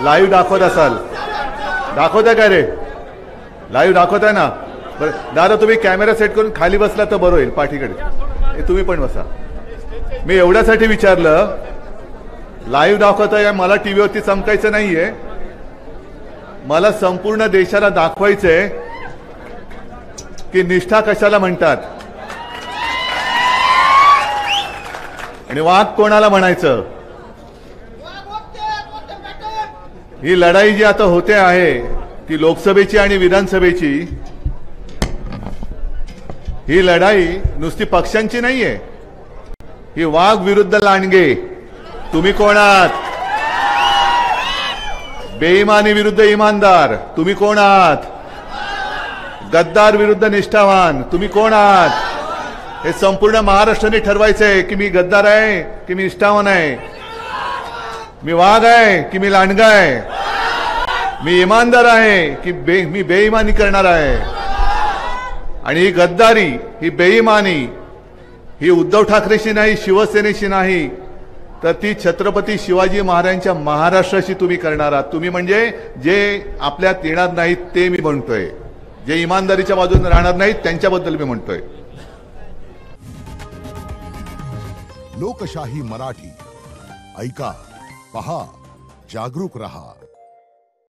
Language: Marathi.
लाईव्ह दाखवत असाल, दाखवताय काय रे? लाईव्ह दाखवताय ना? बरं दादा तुम्ही कॅमेरा सेट करून खाली बसला तर बरं होईल, पाठीकडे तुम्ही पण बसा. मी एवढ्यासाठी विचारलं, लाईव्ह दाखवताय, मला टीव्हीवरती चमकायचं नाहीये, मला संपूर्ण देशाला दाखवायचंय की निष्ठा कशाला म्हणतात आणि वाघ कोणाला म्हणायचं. ही लढाई जी आता होते आहे ती लोकसभेची आणि विधानसभेची, ही लढाई नुसती पक्षांची नाहीये. ही वाघ विरुद्ध लांडगे. तुम्ही कोण आहात? बेईमानी विरुद्ध इमानदार. तुम्ही कोण आहात? गद्दार विरुद्ध निष्ठावान. तुम्ही कोण आहात? हे संपूर्ण महाराष्ट्राने ठरवायचंय की मी गद्दार आहे की मी निष्ठावान आहे, मी वाघ आहे की मी लांडगा आहे, मी इमानदार आहे की मी बेईमानी करणार आहे. आणि ही गद्दारी, ही बेईमानी, ही उद्धव ठाकरेशी नाही, शिवसेनेशी नाही, तर ती छत्रपती शिवाजी महाराजांच्या महाराष्ट्राशी तुम्ही करणार आहात. तुम्ही म्हणजे जे आपल्यात येणार नाहीत ते मी म्हणतोय, जे इमानदारीच्या बाजूने राहणार नाहीत त्यांच्याबद्दल मी म्हणतोय. लोकशाही मराठी ऐका, पहा, जागरूक रहा.